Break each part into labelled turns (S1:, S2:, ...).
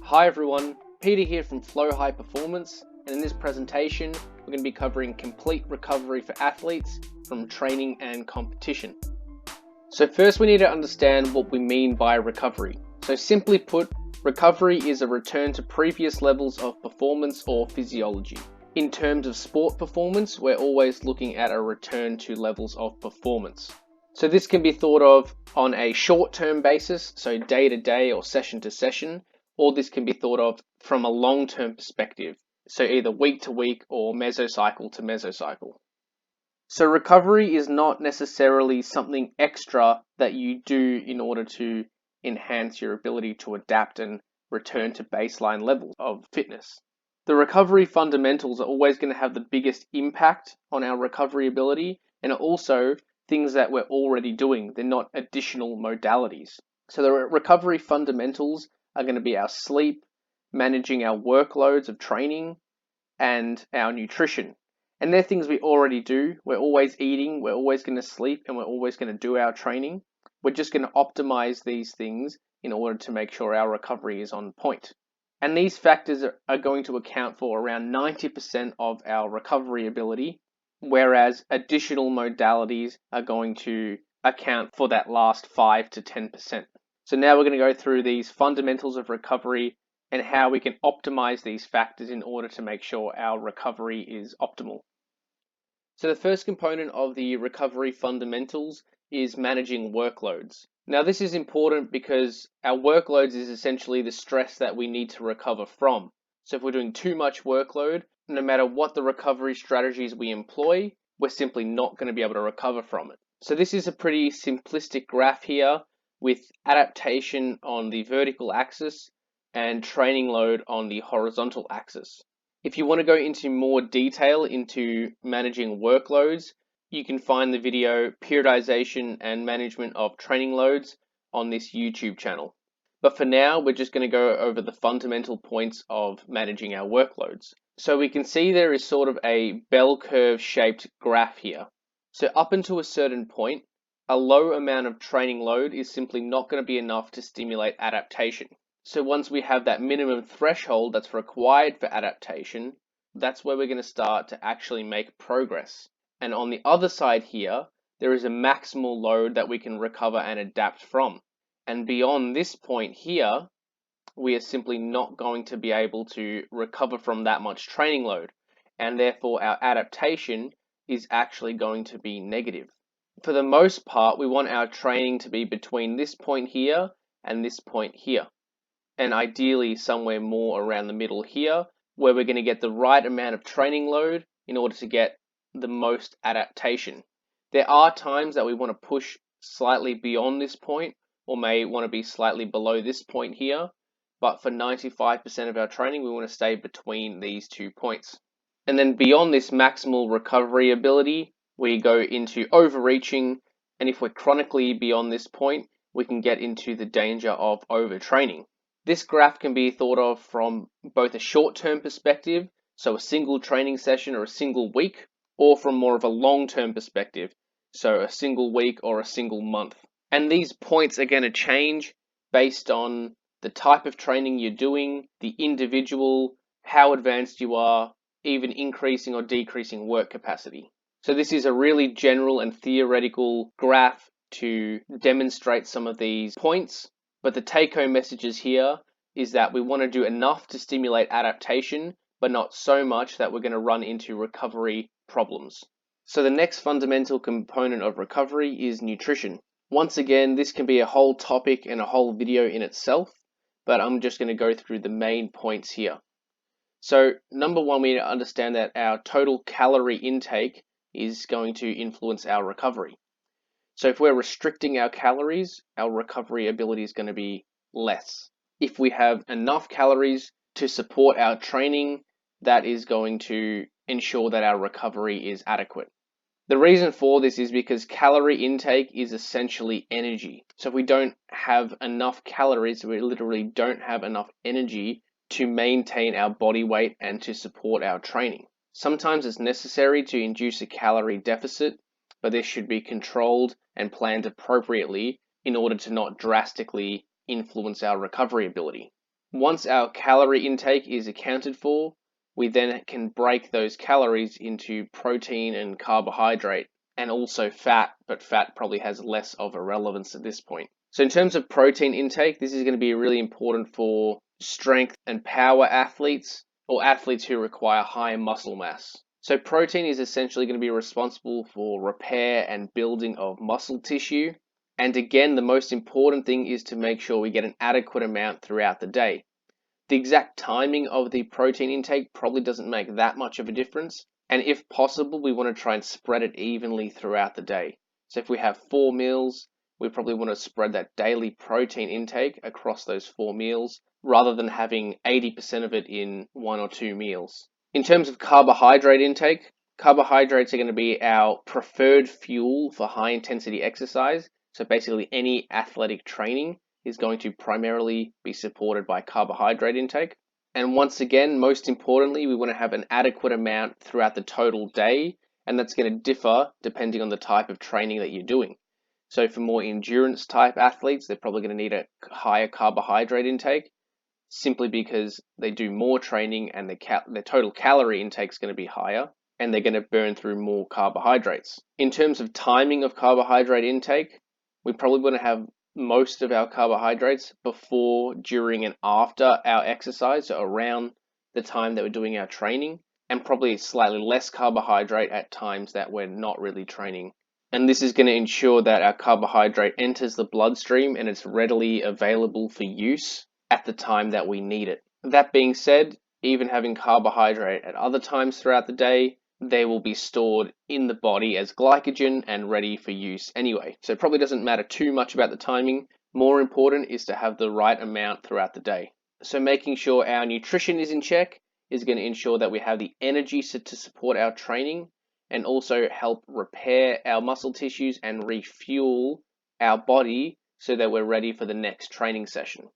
S1: Hi everyone, Peter here from Flow High Performance, and in this presentation we're going to be covering complete recovery for athletes from training and competition. So first we need to understand what we mean by recovery. So simply put, recovery is a return to previous levels of performance or physiology. In terms of sport performance, we're always looking at a return to levels of performance. So this can be thought of on a short-term basis, so day to day or session to session, or this can be thought of from a long-term perspective, so either week to week or mesocycle to mesocycle. So recovery is not necessarily something extra that you do in order to enhance your ability to adapt and return to baseline levels of fitness. The recovery fundamentals are always going to have the biggest impact on our recovery ability, and are also things that we're already doing. They're not additional modalities. So the recovery fundamentals are going to be our sleep, managing our workloads of training, and our nutrition. And they're things we already do. We're always eating, we're always going to sleep, and we're always going to do our training. We're just going to optimize these things in order to make sure our recovery is on point. And these factors are going to account for around 90% of our recovery ability, whereas additional modalities are going to account for that last 5 to 10%. So now we're going to go through these fundamentals of recovery and how we can optimize these factors in order to make sure our recovery is optimal. So the first component of the recovery fundamentals is managing workloads. Now this is important because our workloads is essentially the stress that we need to recover from. So if we're doing too much workload, no matter what the recovery strategies we employ, we're simply not going to be able to recover from it. So this is a pretty simplistic graph here with adaptation on the vertical axis and training load on the horizontal axis. If you want to go into more detail into managing workloads, you can find the video Periodization and Management of Training Loads on this YouTube channel. But for now, we're just going to go over the fundamental points of managing our workloads. So we can see there is sort of a bell curve shaped graph here. So up until a certain point, a low amount of training load is simply not going to be enough to stimulate adaptation. So once we have that minimum threshold that's required for adaptation, that's where we're going to start to actually make progress. And on the other side here, there is a maximal load that we can recover and adapt from. And beyond this point here, we are simply not going to be able to recover from that much training load. And therefore our adaptation is actually going to be negative. For the most part, we want our training to be between this point here and this point here. And ideally somewhere more around the middle here, where we're going to get the right amount of training load in order to get the most adaptation. There are times that we want to push slightly beyond this point, or may want to be slightly below this point here, but for 95% of our training, we want to stay between these 2 points. And then beyond this maximal recovery ability, we go into overreaching, and if we're chronically beyond this point, we can get into the danger of overtraining. This graph can be thought of from both a short-term perspective, so a single training session or a single week, or from more of a long-term perspective, so a single week or a single month. And these points are going to change based on the type of training you're doing, the individual, how advanced you are, even increasing or decreasing work capacity. So this is a really general and theoretical graph to demonstrate some of these points. But the take-home messages here is that we want to do enough to stimulate adaptation, but not so much that we're going to run into recovery problems. So the next fundamental component of recovery is nutrition. Once again, this can be a whole topic and a whole video in itself, but I'm just going to go through the main points here. So number one, we need to understand that our total calorie intake is going to influence our recovery. So if we're restricting our calories, our recovery ability is going to be less. If we have enough calories to support our training, that is going to ensure that our recovery is adequate. The reason for this is because calorie intake is essentially energy. So if we don't have enough calories, we literally don't have enough energy to maintain our body weight and to support our training. Sometimes it's necessary to induce a calorie deficit, but this should be controlled and planned appropriately in order to not drastically influence our recovery ability. Once our calorie intake is accounted for, we then can break those calories into protein and carbohydrate, and also fat, but fat probably has less of a relevance at this point. So in terms of protein intake, this is going to be really important for strength and power athletes, or athletes who require high muscle mass. So protein is essentially going to be responsible for repair and building of muscle tissue. And again, the most important thing is to make sure we get an adequate amount throughout the day. The exact timing of the protein intake probably doesn't make that much of a difference. And if possible, we want to try and spread it evenly throughout the day. So if we have 4 meals, we probably want to spread that daily protein intake across those 4 meals rather than having 80% of it in 1 or 2 meals. In terms of carbohydrate intake, carbohydrates are going to be our preferred fuel for high intensity exercise. So basically any athletic training is going to primarily be supported by carbohydrate intake. And once again, most importantly, we want to have an adequate amount throughout the total day, and that's going to differ depending on the type of training that you're doing. So for more endurance type athletes, they're probably going to need a higher carbohydrate intake simply because they do more training and their total calorie intake is going to be higher and they're going to burn through more carbohydrates. In terms of timing of carbohydrate intake, we probably want to have most of our carbohydrates before, during, and after our exercise, so around the time that we're doing our training, and probably slightly less carbohydrate at times that we're not really training. And this is going to ensure that our carbohydrate enters the bloodstream and it's readily available for use at the time that we need it. That being said, even having carbohydrate at other times throughout the day, they will be stored in the body as glycogen and ready for use anyway. So it probably doesn't matter too much about the timing. More important is to have the right amount throughout the day. So making sure our nutrition is in check is going to ensure that we have the energy to support our training and also help repair our muscle tissues and refuel our body so that we're ready for the next training session.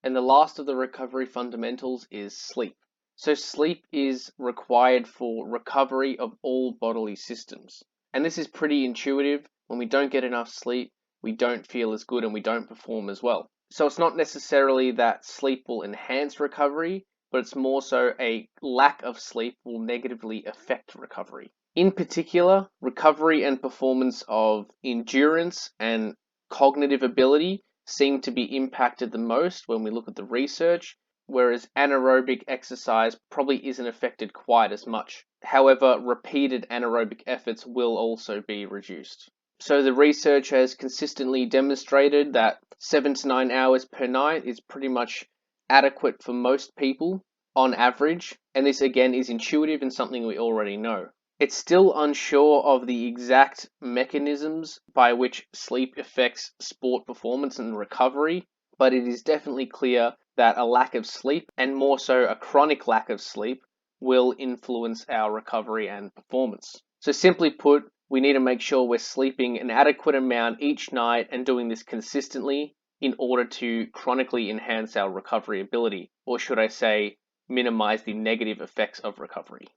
S1: And the last of the recovery fundamentals is sleep. So sleep is required for recovery of all bodily systems. And this is pretty intuitive. When we don't get enough sleep, we don't feel as good and we don't perform as well. So it's not necessarily that sleep will enhance recovery, but it's more so a lack of sleep will negatively affect recovery. In particular, recovery and performance of endurance and cognitive ability seem to be impacted the most when we look at the research, whereas anaerobic exercise probably isn't affected quite as much. However, repeated anaerobic efforts will also be reduced. So the research has consistently demonstrated that 7 to 9 hours per night is pretty much adequate for most people on average, and this again is intuitive and something we already know. It's still unsure of the exact mechanisms by which sleep affects sport performance and recovery, but it is definitely clear that a lack of sleep, and more so a chronic lack of sleep, will influence our recovery and performance. So simply put, we need to make sure we're sleeping an adequate amount each night and doing this consistently in order to chronically enhance our recovery ability, or should I say, minimize the negative effects of recovery.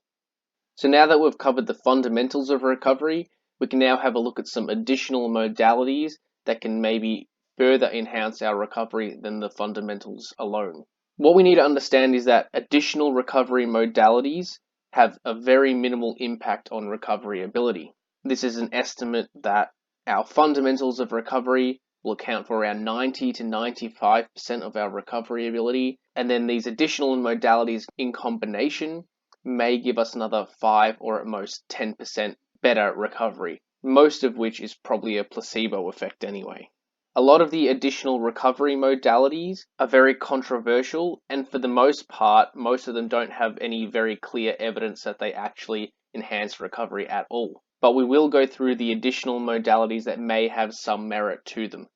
S1: So now that we've covered the fundamentals of recovery, we can now have a look at some additional modalities that can maybe further enhance our recovery than the fundamentals alone. What we need to understand is that additional recovery modalities have a very minimal impact on recovery ability. This is an estimate that our fundamentals of recovery will account for around 90 to 95% of our recovery ability, and then these additional modalities in combination may give us another 5 or at most 10% better recovery, most of which is probably a placebo effect anyway. A lot of the additional recovery modalities are very controversial, and for the most part, most of them don't have any very clear evidence that they actually enhance recovery at all. But we will go through the additional modalities that may have some merit to them.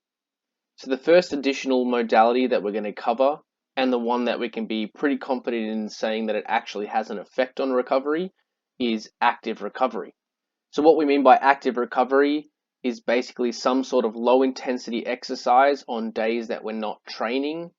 S1: So the first additional modality that we're going to cover, and the one that we can be pretty confident in saying that it actually has an effect on recovery, is active recovery. So what we mean by active recovery is basically some sort of low intensity exercise on days that we're not training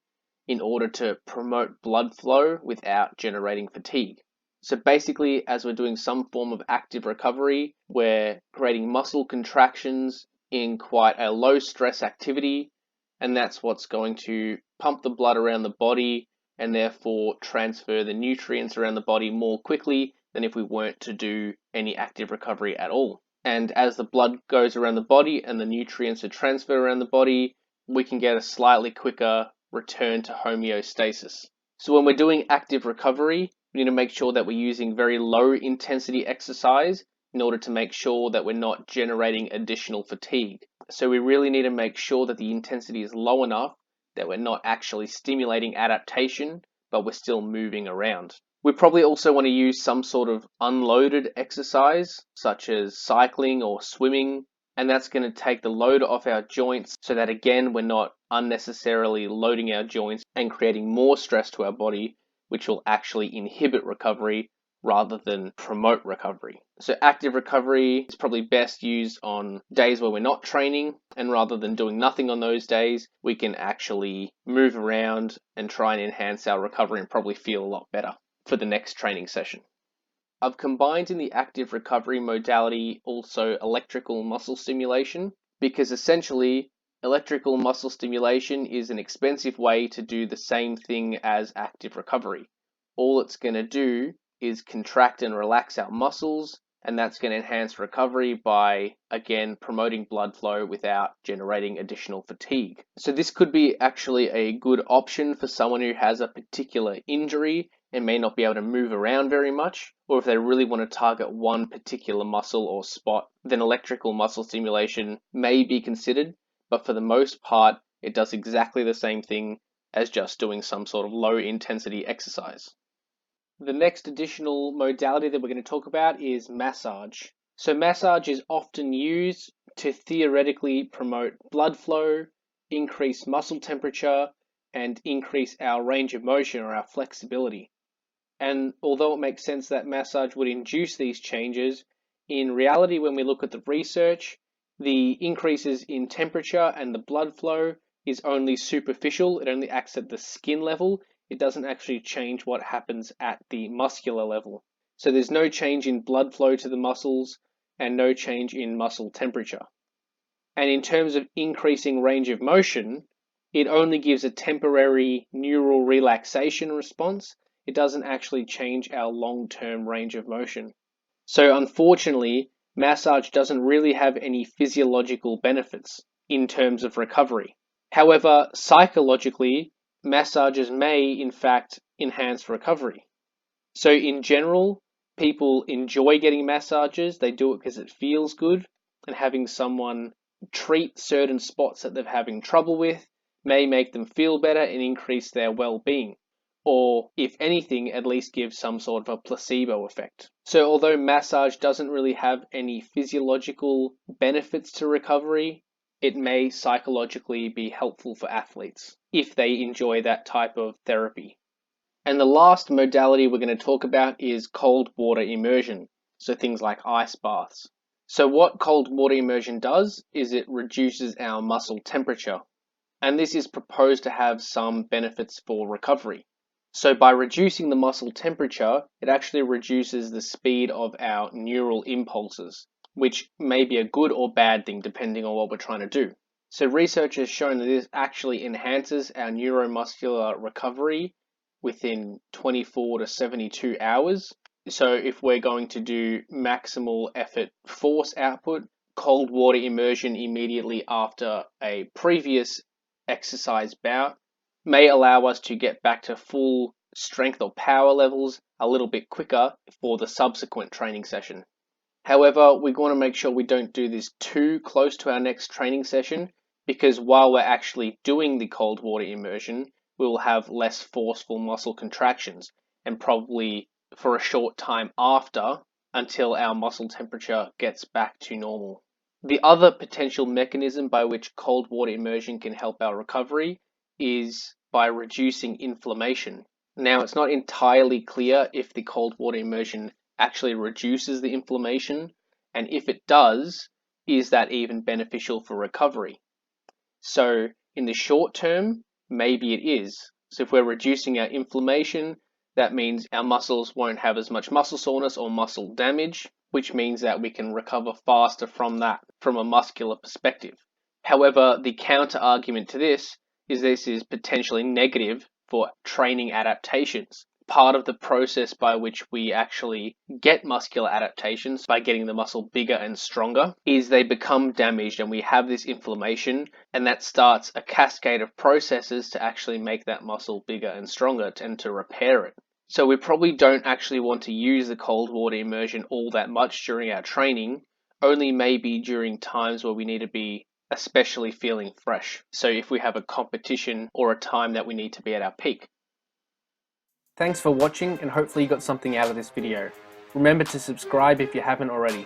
S1: in order to promote blood flow without generating fatigue. So basically, as we're doing some form of active recovery, we're creating muscle contractions in quite a low stress activity and that's what's going to pump the blood around the body and therefore transfer the nutrients around the body more quickly than if we weren't to do any active recovery at all. And as the blood goes around the body and the nutrients are transferred around the body, we can get a slightly quicker return to homeostasis. So when we're doing active recovery, we need to make sure that we're using very low intensity exercise in order to make sure that we're not generating additional fatigue. So we really need to make sure that the intensity is low enough that we're not actually stimulating adaptation, but we're still moving around. We probably also want to use some sort of unloaded exercise, such as cycling or swimming, and that's going to take the load off our joints so that, again, we're not unnecessarily loading our joints and creating more stress to our body, which will actually inhibit recovery rather than promote recovery. So active recovery is probably best used on days where we're not training, and rather than doing nothing on those days, we can actually move around and try and enhance our recovery and probably feel a lot better for the next training session. I've combined in the active recovery modality also electrical muscle stimulation, because essentially electrical muscle stimulation is an expensive way to do the same thing as active recovery. All it's going to do is contract and relax our muscles, and that's going to enhance recovery by, again, promoting blood flow without generating additional fatigue. So this could be actually a good option for someone who has a particular injury and may not be able to move around very much, or if they really want to target one particular muscle or spot, then electrical muscle stimulation may be considered, but for the most part, it does exactly the same thing as just doing some sort of low intensity exercise. The next additional modality that we're going to talk about is massage. So massage is often used to theoretically promote blood flow, increase muscle temperature, and increase our range of motion or our flexibility. And although it makes sense that massage would induce these changes, in reality, when we look at the research, the increases in temperature and the blood flow is only superficial. It only acts at the skin level. It doesn't actually change what happens at the muscular level. So there's no change in blood flow to the muscles and no change in muscle temperature. And in terms of increasing range of motion, it only gives a temporary neural relaxation response. It doesn't actually change our long-term range of motion. So unfortunately, massage doesn't really have any physiological benefits in terms of recovery. However, psychologically, massages may in fact enhance recovery. So in general, people enjoy getting massages. They do it because it feels good, and having someone treat certain spots that they're having trouble with may make them feel better and increase their well-being, or if anything, at least give some sort of a placebo effect. So although massage doesn't really have any physiological benefits to recovery, it may psychologically be helpful for athletes if they enjoy that type of therapy. And the last modality we're going to talk about is cold water immersion, so things like ice baths. So what cold water immersion does is it reduces our muscle temperature, and this is proposed to have some benefits for recovery. So by reducing the muscle temperature, it actually reduces the speed of our neural impulses, which may be a good or bad thing depending on what we're trying to do. So research has shown that this actually enhances our neuromuscular recovery within 24 to 72 hours. So if we're going to do maximal effort force output, cold water immersion immediately after a previous exercise bout may allow us to get back to full strength or power levels a little bit quicker for the subsequent training session. However, we want to make sure we don't do this too close to our next training session, because while we're actually doing the cold water immersion, we will have less forceful muscle contractions, and probably for a short time after, until our muscle temperature gets back to normal. The other potential mechanism by which cold water immersion can help our recovery is by reducing inflammation. Now, it's not entirely clear if the cold water immersion actually reduces the inflammation, and if it does, is that even beneficial for recovery? So in the short term, maybe it is. So if we're reducing our inflammation, that means our muscles won't have as much muscle soreness or muscle damage, which means that we can recover faster from that from a muscular perspective. However, the counter argument to this is potentially negative for training adaptations. Part of the process by which we actually get muscular adaptations by getting the muscle bigger and stronger is they become damaged and we have this inflammation, and that starts a cascade of processes to actually make that muscle bigger and stronger and to repair it. So we probably don't actually want to use the cold water immersion all that much during our training, only maybe during times where we need to be especially feeling fresh. So if we have a competition or a time that we need to be at our peak. Thanks for watching, and hopefully you got something out of this video. Remember to subscribe if you haven't already.